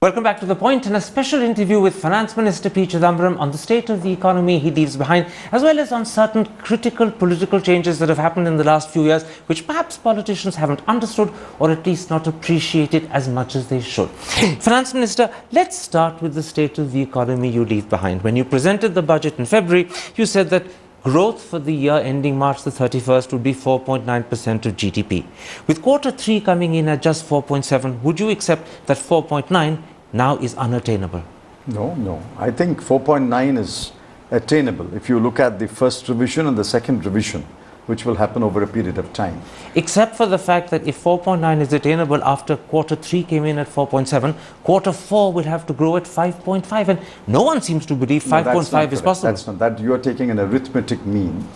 Welcome back to The Point and a special interview with Finance Minister P. Chidambaram on the state of the economy he leaves behind, as well as on certain critical political changes that have happened in the last few years, which perhaps politicians haven't understood or at least not appreciated as much as they should. Finance Minister, let's start with the state of the economy you leave behind. When you presented the budget in February, you said that growth for the year ending March the 31st would be 4.9% of GDP. With quarter 3 coming in at just 4.7, would you accept that 4.9 now is unattainable? No. I think 4.9 is attainable if you look at the first revision and the second revision, which will happen over a period of time. Except for the fact that if 4.9 is attainable after quarter 3 came in at 4.7, quarter 4 will have to grow at 5.5, and no one seems to believe 5.5 is possible. That's not that. You are taking an arithmetic mean.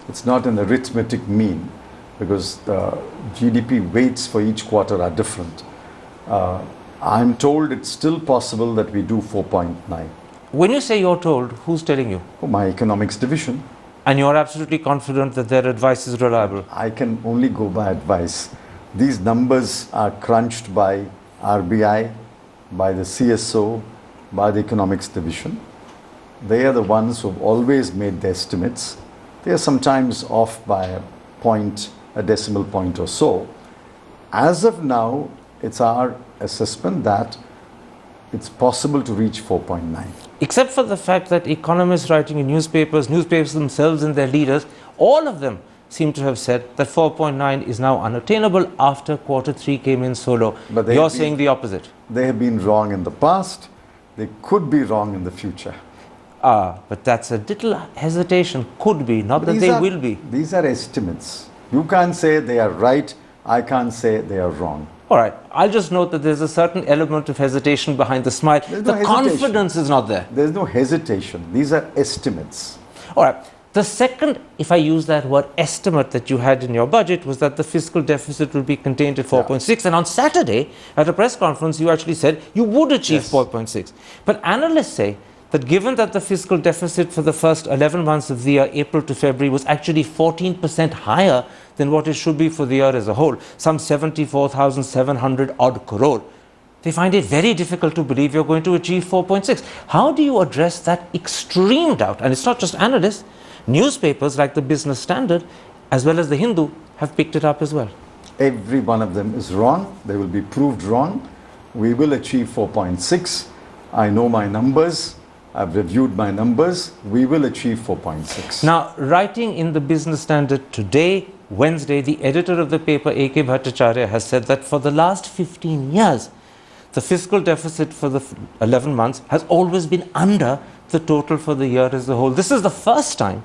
It's not an arithmetic mean because the GDP weights for each quarter are different. I'm told it's still possible that we do 4.9. When you say you're told, who's telling you? Oh, my economics division. And you're absolutely confident that their advice is reliable? I can only go by advice. These numbers are crunched by RBI, by the CSO, by the economics division. They are the ones who have always made the estimates. They are sometimes off by a point, a decimal point or so. As of now, it's our assessment that it's possible to reach 4.9. Except for the fact that economists writing in newspapers themselves and their leaders, all of them seem to have said that 4.9 is now unattainable after quarter 3 came in so low. But you're saying the opposite. They have been wrong in the past. They could be wrong in the future. But that's a little hesitation. Could be, not that they will be. These are estimates. You can't say they are right. I can't say they are wrong. All right, I'll just note that there's a certain element of hesitation behind the smile. The confidence is not there. There's no hesitation. These are estimates. All right. The second, if I use that word, estimate that you had in your budget was that the fiscal deficit will be contained at 4.6. And on Saturday, at a press conference, you actually said you would achieve 4.6. But analysts say that given that the fiscal deficit for the first 11 months of the year, April to February, was actually 14% higher than what it should be for the year as a whole, some 74,700 odd crore, they find it very difficult to believe you're going to achieve 4.6. How do you address that extreme doubt? And it's not just analysts. Newspapers like the Business Standard, as well as the Hindu, have picked it up as well. Every one of them is wrong. They will be proved wrong. We will achieve 4.6. I know my numbers. I've reviewed my numbers. We will achieve 4.6. Now, writing in the Business Standard today, Wednesday, the editor of the paper, A.K. Bhattacharya, has said that for the last 15 years, the fiscal deficit for the 11 months has always been under the total for the year as a whole. This is the first time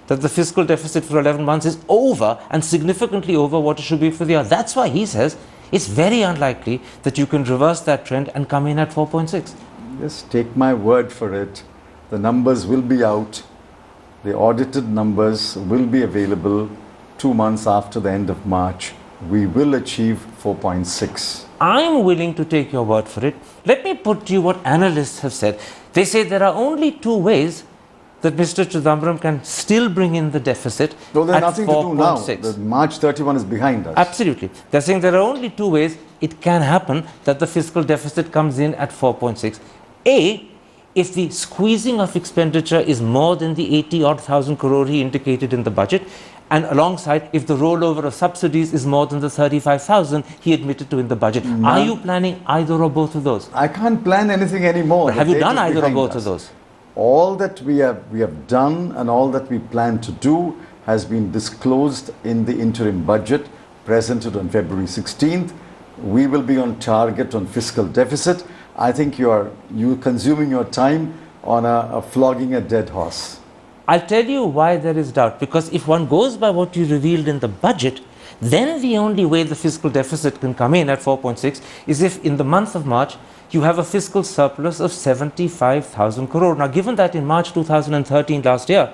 that the fiscal deficit for 11 months is over and significantly over what it should be for the year. That's why he says it's very unlikely that you can reverse that trend and come in at 4.6. Just take my word for it. The numbers will be out. The audited numbers will be available 2 months after the end of March. We will achieve 4.6. I'm willing to take your word for it. Let me put to you what analysts have said. They say there are only 2 ways that Mr. Chidambaram can still bring in the deficit at 4.6. Well, there's nothing to do now. The March 31 is behind us. Absolutely. They're saying there are only 2 ways it can happen that the fiscal deficit comes in at 4.6. A, if the squeezing of expenditure is more than the 80-odd thousand crore he indicated in the budget, and alongside, if the rollover of subsidies is more than the 35,000 he admitted to in the budget. Are you planning either or both of those? I can't plan anything anymore. But have you done either or both of those? All that we have done and all that we plan to do has been disclosed in the interim budget presented on February 16th. We will be on target on fiscal deficit. I think you're consuming your time on a flogging a dead horse. I'll tell you why there is doubt. Because if one goes by what you revealed in the budget, then the only way the fiscal deficit can come in at 4.6 is if in the month of March you have a fiscal surplus of 75,000 crore. Now, given that in March 2013 last year,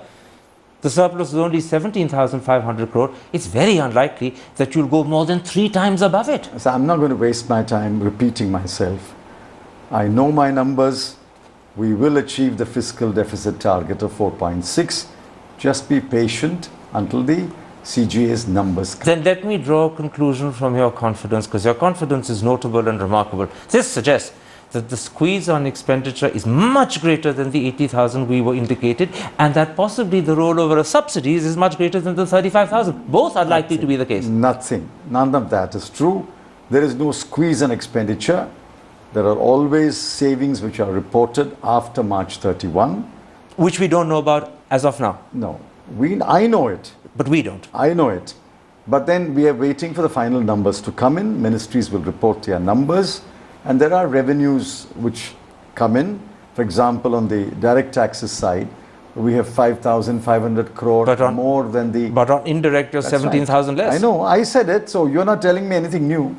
the surplus is only 17,500 crore, it's very unlikely that you'll go more than 3 times above it. So I'm not going to waste my time repeating myself. I know my numbers. We will achieve the fiscal deficit target of 4.6. Just be patient until the CGA's numbers come. Then let me draw a conclusion from your confidence, because your confidence is notable and remarkable. This suggests that the squeeze on expenditure is much greater than the 80,000 we were indicated, and that possibly the rollover of subsidies is much greater than the 35,000. Both are likely to be the case. Nothing. None of that is true. There is no squeeze on expenditure. There are always savings which are reported after March 31. Which we don't know about as of now. No, I know it. But we don't. I know it. But then we are waiting for the final numbers to come in. Ministries will report their numbers. And there are revenues which come in. For example, on the direct taxes side, we have 5,500 crore more than the... But on indirect, you're 17,000 less. I know. I said it. So you're not telling me anything new.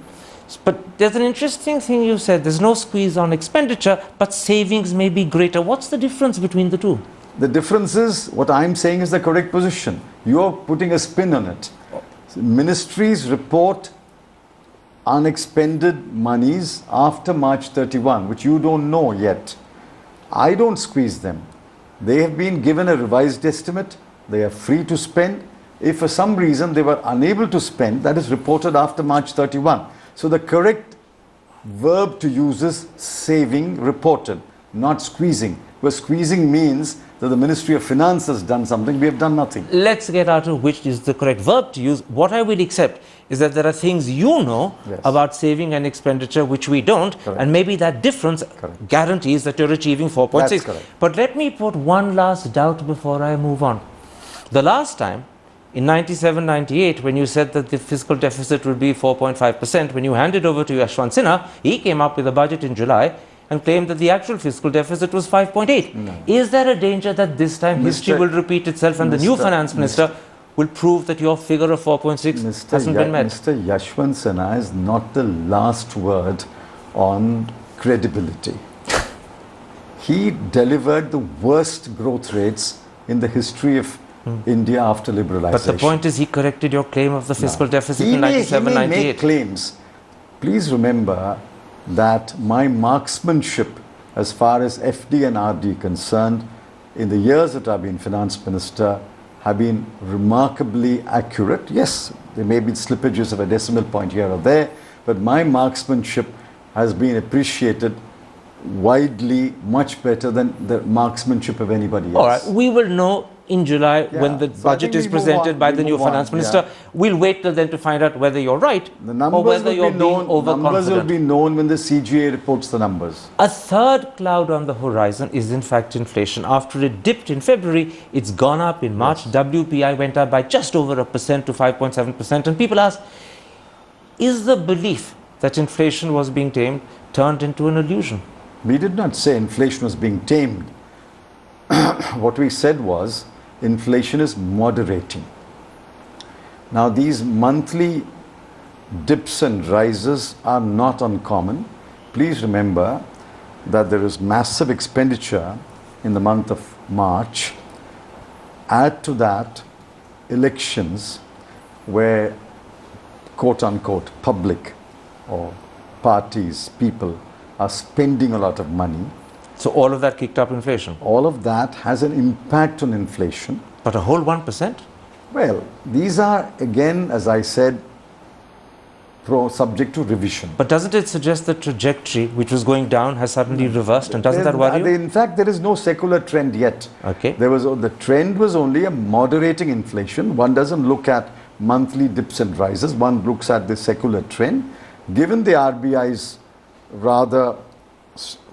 But there's an interesting thing you said. There's no squeeze on expenditure, but savings may be greater. What's the difference between the two? The difference is, what I'm saying is the correct position. You're putting a spin on it. Ministries report unexpended monies after March 31, which you don't know yet. I don't squeeze them. They have been given a revised estimate. They are free to spend. If for some reason they were unable to spend, that is reported after March 31. So the correct verb to use is saving reported, not squeezing. Because squeezing means that the Ministry of Finance has done something, we have done nothing. Let's get out of which is the correct verb to use. What I will accept is that there are things you know about saving and expenditure which we don't, and maybe that difference guarantees that you're achieving 4.6. But let me put one last doubt before I move on. The last time, in 97-98, when you said that the fiscal deficit would be 4.5%, when you handed over to Yashwant Sinha, he came up with a budget in July and claimed that the actual fiscal deficit was 5.8. No. Is there a danger that this time history will repeat itself and the new finance minister will prove that your figure of 4.6 hasn't been met? Mr. Yashwant Sinha is not the last word on credibility. He delivered the worst growth rates in the history of India after liberalization. But the point is, he corrected your claim of the fiscal deficit in 97-98. He may make claims. Please remember that my marksmanship as far as FD and RD concerned in the years that I've been finance minister have been remarkably accurate. Yes, there may be slippages of a decimal point here or there, but my marksmanship has been appreciated widely, much better than the marksmanship of anybody else. All right, we will know in July when the budget is presented by the new finance minister. We'll wait till then to find out whether you're right or whether you're being overconfident. Numbers will be known when the CGA reports the numbers. A third cloud on the horizon is in fact inflation. After it dipped in February, it's gone up in March. WPI went up by just over 1% to 5.7%. And people ask, is the belief that inflation was being tamed turned into an illusion? We did not say inflation was being tamed. What we said was inflation is moderating. Now these monthly dips and rises are not uncommon. Please remember that there is massive expenditure in the month of March. Add to that elections where quote unquote public or parties, people are spending a lot of money. So all of that kicked up inflation? All of that has an impact on inflation. But a whole 1%? Well, these are again, as I said, subject to revision. But doesn't it suggest the trajectory, which was going down, has suddenly reversed? And doesn't that worry you? In fact, there is no secular trend yet. Okay. The trend was only a moderating inflation. One doesn't look at monthly dips and rises. One looks at the secular trend. Given the RBI's rather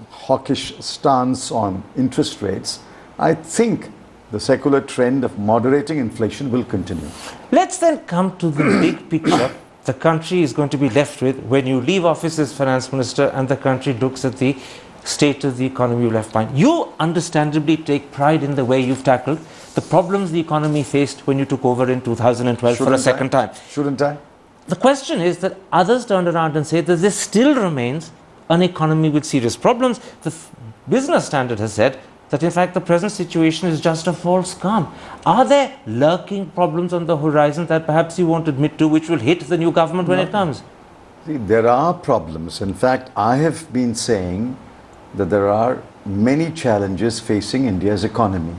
hawkish stance on interest rates, I think the secular trend of moderating inflation will continue. Let's then come to the big picture the country is going to be left with when you leave office as finance minister and the country looks at the state of the economy you left behind. You understandably take pride in the way you've tackled the problems the economy faced when you took over in 2012 for a second time. Shouldn't I? The question is that others turned around and said that there still remains an economy with serious problems. The Business Standard has said that in fact the present situation is just a false calm. Are there lurking problems on the horizon that perhaps you won't admit to, which will hit the new government when it comes? See, there are problems. In fact, I have been saying that there are many challenges facing India's economy.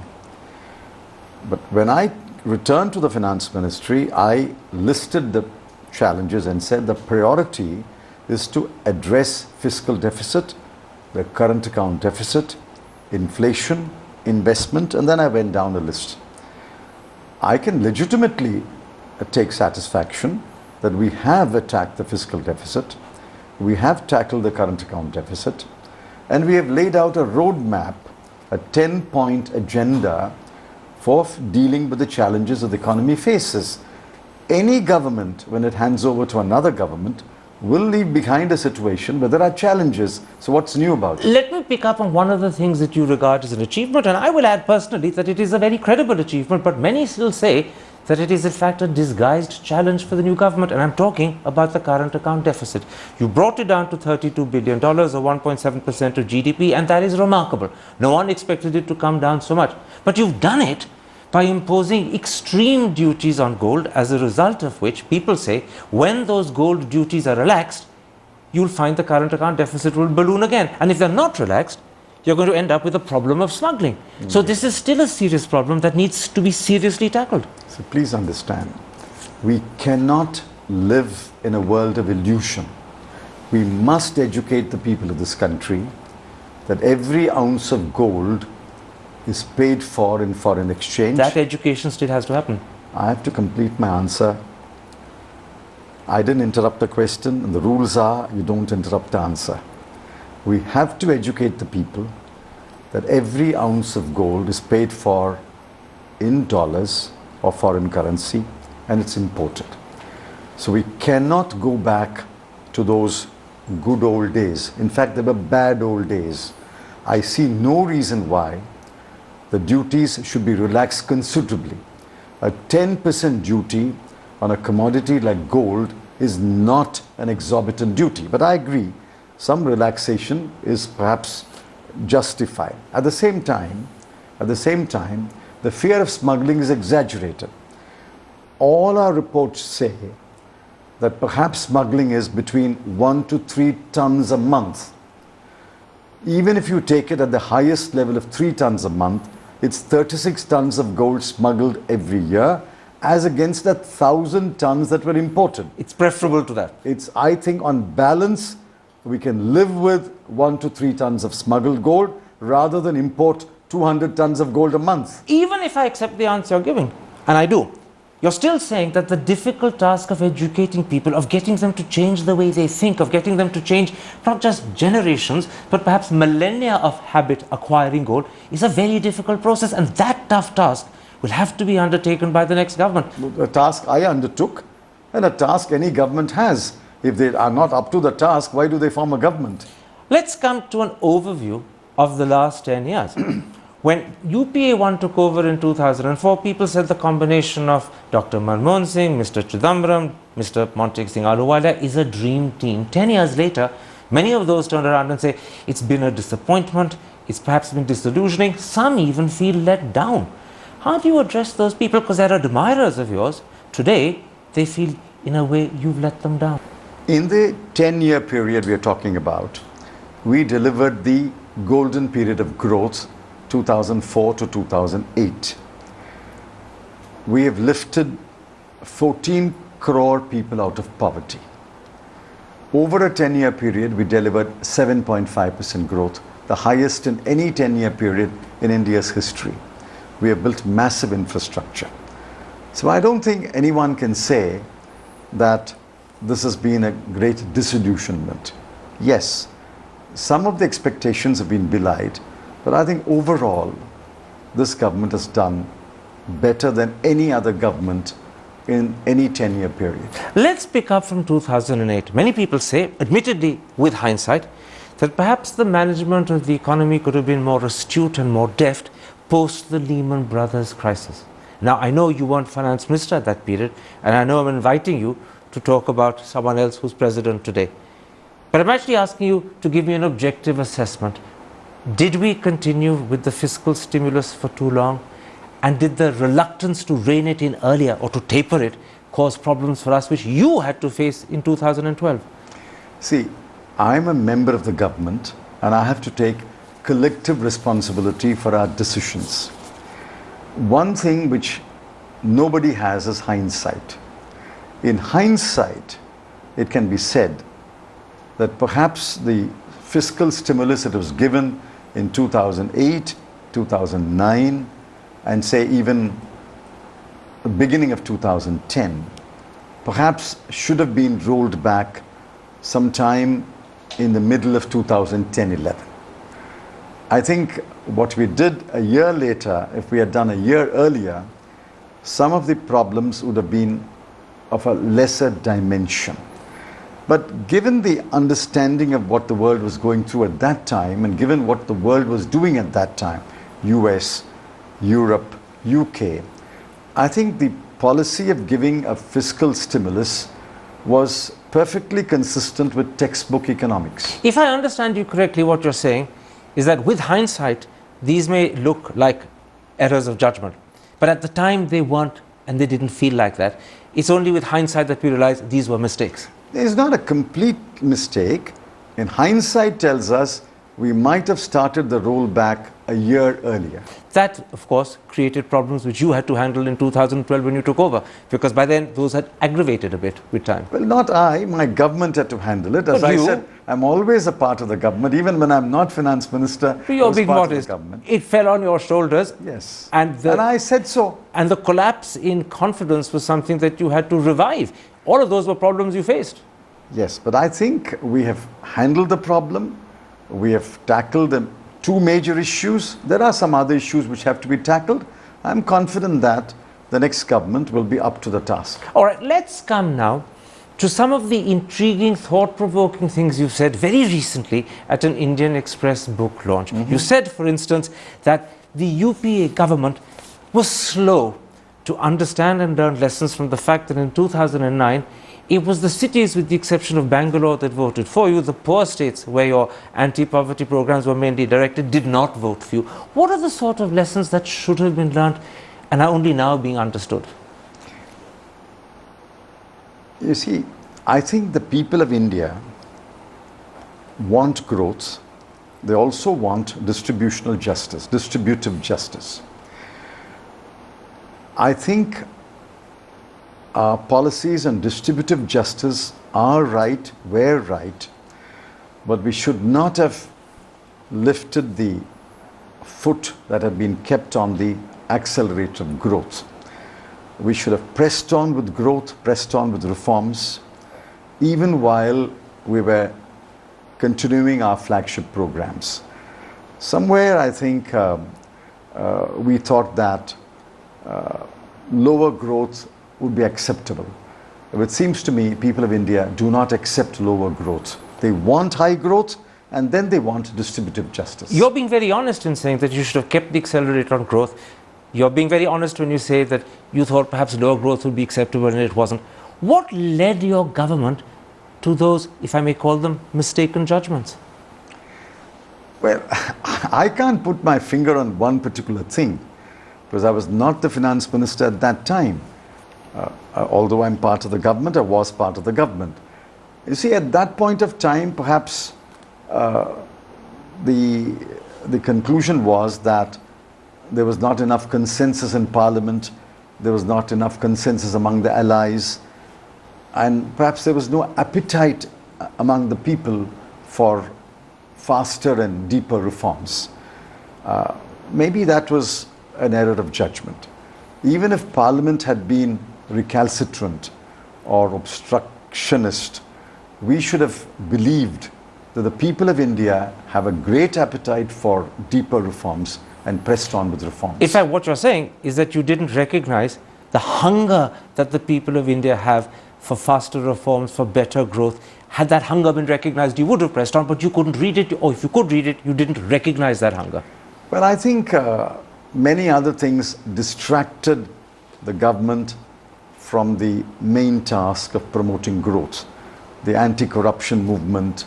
But when I returned to the finance ministry, I listed the challenges and said the priority is to address fiscal deficit, the current account deficit, inflation, investment, and then I went down the list. I can legitimately take satisfaction that we have attacked the fiscal deficit, we have tackled the current account deficit, and we have laid out a roadmap, a 10-point agenda for dealing with the challenges that the economy faces. Any government, when it hands over to another government, will leave behind a situation where there are challenges. So what's new about it? Let me pick up on one of the things that you regard as an achievement, and I will add personally that it is a very credible achievement, but many still say that it is in fact a disguised challenge for the new government, and I'm talking about the current account deficit. You brought it down to $32 billion or 1.7% of GDP, and that is remarkable. No one expected it to come down so much, but you've done it by imposing extreme duties on gold, as a result of which people say when those gold duties are relaxed, you'll find the current account deficit will balloon again. And if they're not relaxed, you're going to end up with a problem of smuggling. So this is still a serious problem that needs to be seriously tackled. So please understand, we cannot live in a world of illusion. We must educate the people of this country that every ounce of gold is paid for in foreign exchange. That education still has to happen. I have to complete my answer. I didn't interrupt the question, and the rules are you don't interrupt the answer. We have to educate the people that every ounce of gold is paid for in dollars or foreign currency, and it's imported. So we cannot go back to those good old days. In fact, they were bad old days. I see no reason why the duties should be relaxed considerably. A 10% duty on a commodity like gold is not an exorbitant duty. But I agree, some relaxation is perhaps justified. At the same time, the fear of smuggling is exaggerated. All our reports say that perhaps smuggling is between 1 to 3 tons a month. Even if you take it at the highest level of 3 tons a month, it's 36 tons of gold smuggled every year, as against the 1,000 tons that were imported. It's preferable to that. It's, I think, on balance, we can live with 1 to 3 tons of smuggled gold rather than import 200 tons of gold a month. Even if I accept the answer you're giving, and I do, you're still saying that the difficult task of educating people, of getting them to change the way they think, of getting them to change not just generations, but perhaps millennia of habit acquiring gold, is a very difficult process, and that tough task will have to be undertaken by the next government. A task I undertook, and a task any government has. If they are not up to the task, why do they form a government? Let's come to an overview of the last 10 years. When UPA 1 took over in 2004, people said the combination of Dr. Manmohan Singh, Mr. Chidambaram, Mr. Montek Singh Ahluwalia is a dream team. 10 years later, many of those turn around and say it's been a disappointment, it's perhaps been disillusioning, some even feel let down. How do you address those people? Because they're admirers of yours. Today, they feel in a way you've let them down. In the 10-year period we are talking about, we delivered the golden period of growth, 2004 to 2008. We have lifted 14 crore people out of poverty. Over a 10-year period, we delivered 7.5% growth, the highest in any 10-year period in India's history. We have built massive infrastructure. So I don't think anyone can say that this has been a great disillusionment. Yes, some of the expectations have been belied, but I think overall, this government has done better than any other government in any 10-year period. Let's pick up from 2008. Many people say, admittedly with hindsight, that perhaps the management of the economy could have been more astute and more deft post the Lehman Brothers crisis. Now, I know you weren't finance minister at that period, and I know I'm inviting you to talk about someone else who's president today. But I'm actually asking you to give me an objective assessment. Did we continue with the fiscal stimulus for too long? And did the reluctance to rein it in earlier or to taper it cause problems for us which you had to face in 2012? See, I'm a member of the government and I have to take collective responsibility for our decisions. One thing which nobody has is hindsight. In hindsight, it can be said that perhaps the fiscal stimulus that was given in 2008, 2009, and say even the beginning of 2010, perhaps should have been rolled back sometime in the middle of 2010-11. I think what we did a year later, if we had done a year earlier, some of the problems would have been of a lesser dimension. But given the understanding of what the world was going through at that time, and given what the world was doing at that time, US, Europe, UK, I think the policy of giving a fiscal stimulus was perfectly consistent with textbook economics. If I understand you correctly, what you're saying is that with hindsight, these may look like errors of judgment. But at the time, they weren't, and they didn't feel like that. It's only with hindsight that we realize these were mistakes. It's not a complete mistake. In hindsight tells us we might have started the rollback a year earlier. That, of course, created problems which you had to handle in 2012 when you took over, because by then those had aggravated a bit with time. Well, not I. My government had to handle it. As But I you- said, I'm always a part of the government. Even when I'm not finance minister, I You're was being part of modest. the government. It fell on your shoulders. Yes. And I said so. And the collapse in confidence was something that you had to revive. All of those were problems you faced. Yes, but I think we have handled the problem. We have tackled the two major issues. There are some other issues which have to be tackled. I'm confident that the next government will be up to the task. All right, let's come now to some of the intriguing, thought-provoking things you've said very recently at an Indian Express book launch. You said, for instance, that the UPA government was slow to understand and learn lessons from the fact that in 2009, it was the cities, with the exception of Bangalore, that voted for you. The poor states, where your anti-poverty programs were mainly directed, did not vote for you. What are the sort of lessons that should have been learned and are only now being understood? You see, I think the people of India want growth. They also want distributional justice, distributive justice. I think our policies on distributive justice are right, were right, but we should not have lifted the foot that had been kept on the accelerator of growth. We should have pressed on with growth, pressed on with reforms, even while we were continuing our flagship programs. Somewhere I think we thought that lower growth would be acceptable. It seems to me people of India do not accept lower growth. They want high growth, and then they want distributive justice. You're being very honest in saying that you should have kept the accelerator on growth. You're being very honest when you say that you thought perhaps lower growth would be acceptable and it wasn't. What led your government to those, if I may call them, mistaken judgments? Well, I can't put my finger on one particular thing because I was not the finance minister at that time. Although I'm part of the government, I was part of the government. You see, at that point of time, perhaps the conclusion was that there was not enough consensus in Parliament, there was not enough consensus among the allies, and perhaps there was no appetite among the people for faster and deeper reforms. Maybe that was an error of judgment. Even if Parliament had been recalcitrant or obstructionist, we should have believed that the people of India have a great appetite for deeper reforms and pressed on with reforms. In fact, what you're saying is that you didn't recognize the hunger that the people of India have for faster reforms, for better growth. Had that hunger been recognized, you would have pressed on, but you couldn't read it, or if you could read it, you didn't recognize that hunger. Well, I think many other things distracted the government from the main task of promoting growth. The anti-corruption movement,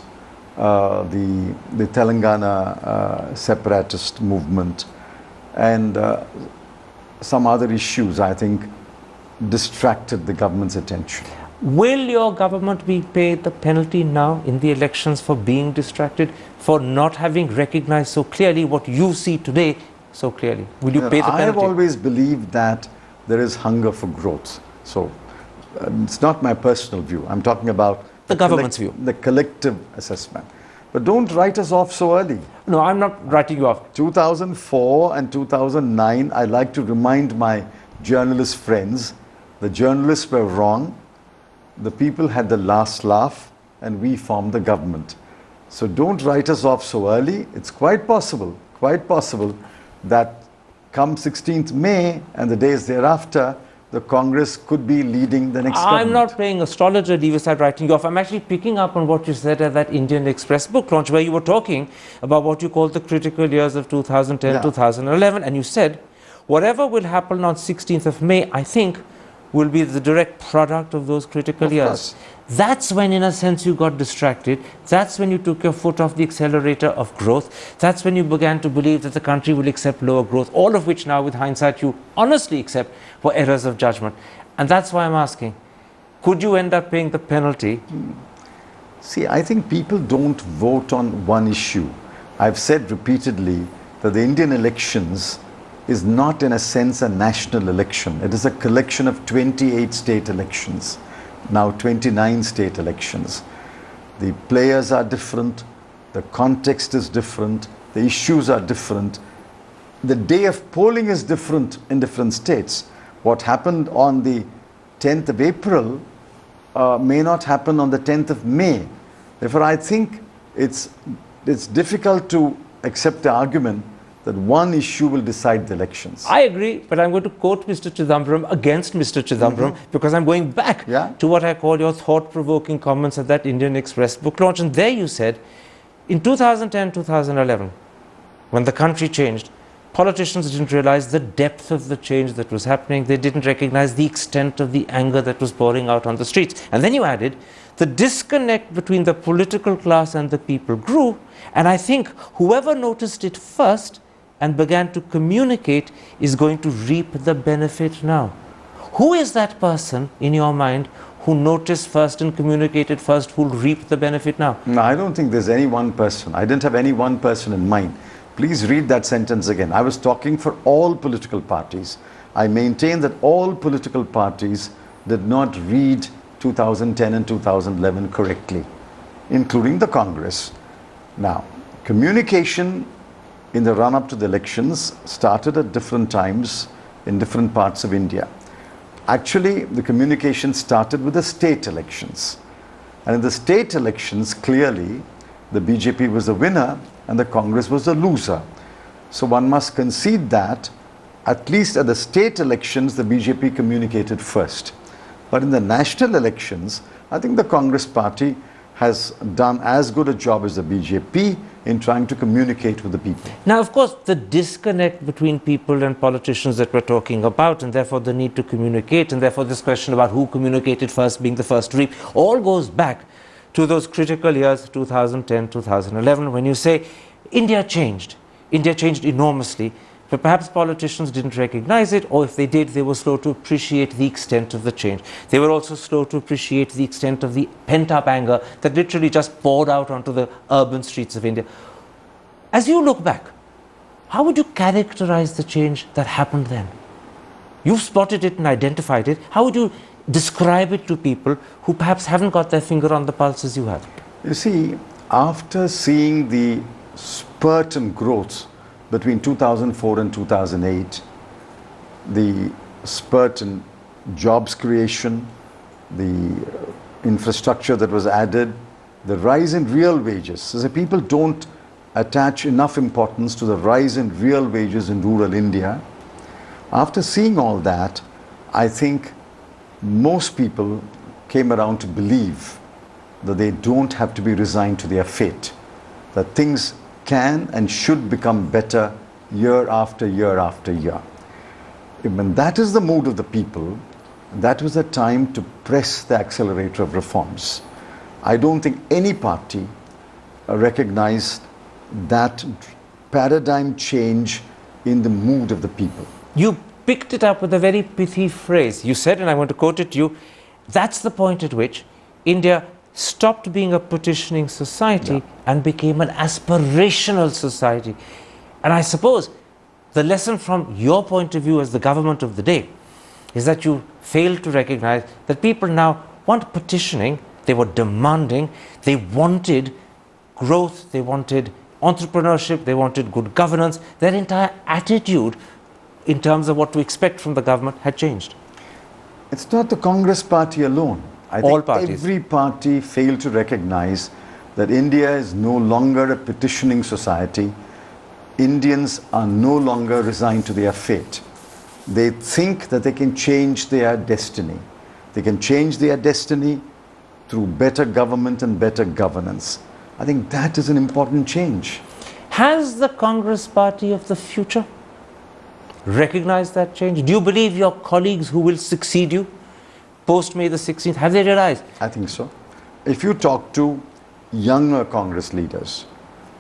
the Telangana separatist movement, and some other issues, I think, distracted the government's attention. Will your government be paid the penalty now in the elections for being distracted, for not having recognized so clearly what you see today so clearly? Will you pay the penalty? I have always believed that there is hunger for growth. So it's not my personal view. I'm talking about the government's view. The collective assessment. But don't write us off so early. No, I'm not writing you off. 2004 and 2009, I like to remind my journalist friends, the journalists were wrong, the people had the last laugh, and we formed the government. So don't write us off so early. It's quite possible that come 16th May and the days thereafter, the Congress could be leading the next government. I'm not playing astrologer, leave aside writing you off. I'm actually picking up on what you said at that Indian Express book launch, where you were talking about what you called the critical years of 2010, 2011, and you said, whatever will happen on 16th of May, I think, will be the direct product of those critical years. That's when, in a sense, you got distracted. That's when you took your foot off the accelerator of growth. That's when you began to believe that the country will accept lower growth, all of which now, with hindsight, you honestly accept were errors of judgment. And that's why I'm asking, could you end up paying the penalty? See, I think people don't vote on one issue. I've said repeatedly that the Indian elections is not, in a sense, a national election. It is a collection of 28 state elections. Now 29 state elections. The players are different, the context is different, the issues are different. The day of polling is different in different states. What happened on the 10th of April may not happen on the 10th of May. Therefore, I think it's difficult to accept the argument that one issue will decide the elections. I agree, but I'm going to quote Mr. Chidambaram against Mr. Chidambaram because I'm going back to what I call your thought-provoking comments at that Indian Express book launch. And there you said, in 2010, 2011, when the country changed, politicians didn't realize the depth of the change that was happening. They didn't recognize the extent of the anger that was pouring out on the streets. And then you added, the disconnect between the political class and the people grew. And I think whoever noticed it first and began to communicate is going to reap the benefit now. Who is that person in your mind who noticed first and communicated first, who will reap the benefit now? No, I don't think there's any one person. I didn't have any one person in mind. Please read that sentence again. I was talking for all political parties. I maintain that all political parties did not read 2010 and 2011 correctly, including the Congress. Now, communication in the run-up to the elections started at different times in different parts of India. Actually, the communication started with the state elections. And in the state elections, clearly, the BJP was the winner and the Congress was the loser. So one must concede that, at least at the state elections, the BJP communicated first. But in the national elections, I think the Congress party has done as good a job as the BJP in trying to communicate with the people. Now, of course, the disconnect between people and politicians that we're talking about, and therefore the need to communicate, and therefore this question about who communicated first being the first to reap, all goes back to those critical years, 2010, 2011, when you say India changed enormously, but perhaps politicians didn't recognize it, or if they did, they were slow to appreciate the extent of the change. They were also slow to appreciate the extent of the pent-up anger that literally just poured out onto the urban streets of India. As you look back, how would you characterize the change that happened then? You've spotted it and identified it. How would you describe it to people who perhaps haven't got their finger on the pulse as you have? You see, after seeing the spurt in growth between 2004 and 2008, the spurt in jobs creation, the infrastructure that was added, the rise in real wages. So the people don't attach enough importance to the rise in real wages in rural India. After seeing all that, I think most people came around to believe that they don't have to be resigned to their fate, that things can and should become better year after year after year. When that is the mood of the people, that was the time to press the accelerator of reforms. I don't think any party recognized that paradigm change in the mood of the people. You picked it up with a very pithy phrase. You said, and I want to quote it to you, that's the point at which India stopped being a petitioning society and became an aspirational society. And I suppose the lesson from your point of view as the government of the day is that you failed to recognize that people now weren't petitioning, they were demanding, they wanted growth, they wanted entrepreneurship, they wanted good governance. Their entire attitude in terms of what to expect from the government had changed. It's not the Congress party alone. I All think parties. every party failed to recognize that India is no longer a petitioning society. Indians are no longer resigned to their fate. They think that they can change their destiny. They can change their destiny through better government and better governance. I think that is an important change. Has the Congress party of the future recognized that change? Do you believe your colleagues who will succeed you post May the 16th, have they realized? I think so. If you talk to younger Congress leaders,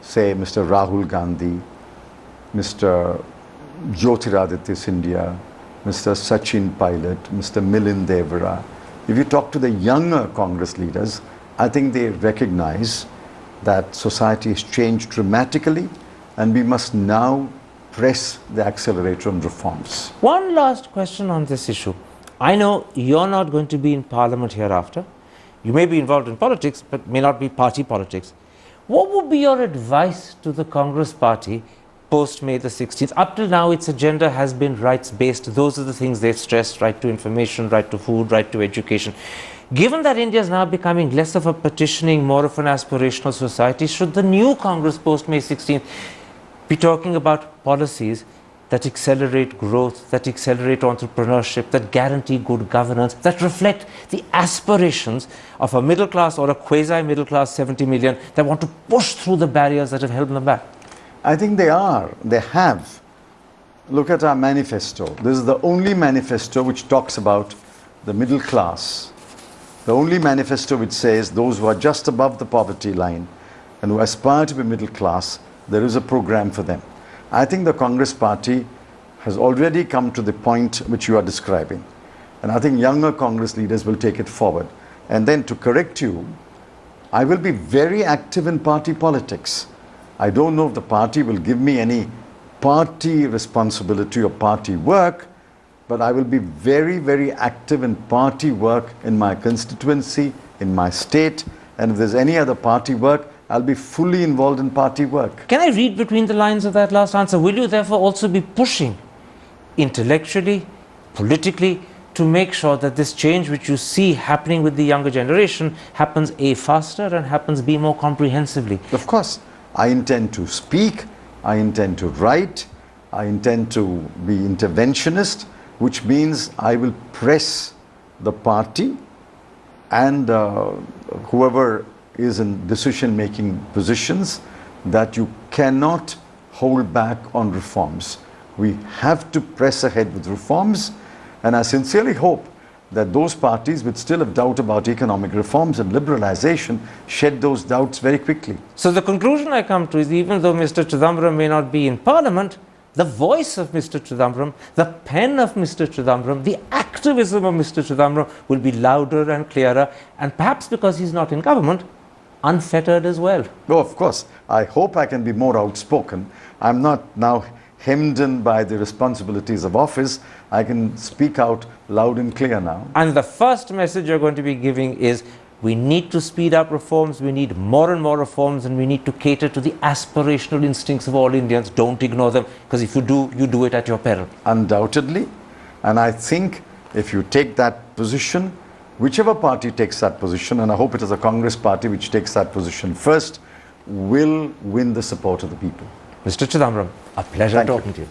say Mr. Rahul Gandhi, Mr. Jyotiraditya Scindia, Mr. Sachin Pilot, Mr. Milind Devara, if you talk to the younger Congress leaders, I think they recognize that society has changed dramatically and we must now press the accelerator on reforms. One last question on this issue. I know you're not going to be in Parliament hereafter. You may be involved in politics, but may not be party politics. What would be your advice to the Congress party post May the 16th? Up till now, its agenda has been rights-based. Those are the things they've stressed: right to information, right to food, right to education. Given that India is now becoming less of a petitioning, more of an aspirational society, should the new Congress post May 16th be talking about policies that accelerate growth, that accelerate entrepreneurship, that guarantee good governance, that reflect the aspirations of a middle class or a quasi-middle class 70 million that want to push through the barriers that have held them back? I think they are. They have. Look at our manifesto. This is the only manifesto which talks about the middle class. The only manifesto which says those who are just above the poverty line and who aspire to be middle class, there is a program for them. I think the Congress party has already come to the point which you are describing. And I think younger Congress leaders will take it forward. And then to correct you, I will be very active in party politics. I don't know if the party will give me any party responsibility or party work, but I will be very, very active in party work in my constituency, in my state, and if there's any other party work, I'll be fully involved in party work. Can I read between the lines of that last answer? Will you therefore also be pushing intellectually, politically, to make sure that this change which you see happening with the younger generation happens A, faster, and happens B, more comprehensively? Of course, I intend to speak, I intend to write, I intend to be interventionist, which means I will press the party and whoever is in decision-making positions that you cannot hold back on reforms. We have to press ahead with reforms, and I sincerely hope that those parties which still have doubt about economic reforms and liberalization shed those doubts very quickly. So the conclusion I come to is, even though Mr. Chidambaram may not be in Parliament, the voice of Mr. Chidambaram, the pen of Mr. Chidambaram, the activism of Mr. Chidambaram will be louder and clearer, and perhaps because he's not in government, unfettered as well. Oh, of course. I hope I can be more outspoken. I'm not now hemmed in by the responsibilities of office. I can speak out loud and clear now. And the first message you're going to be giving is, we need to speed up reforms, we need more and more reforms, and we need to cater to the aspirational instincts of all Indians. Don't ignore them, because if you do, you do it at your peril. Undoubtedly. And I think if you take that position, whichever party takes that position, and I hope it is a Congress party which takes that position first, will win the support of the people. Mr. Chidambaram, a pleasure Thank you. talking to you.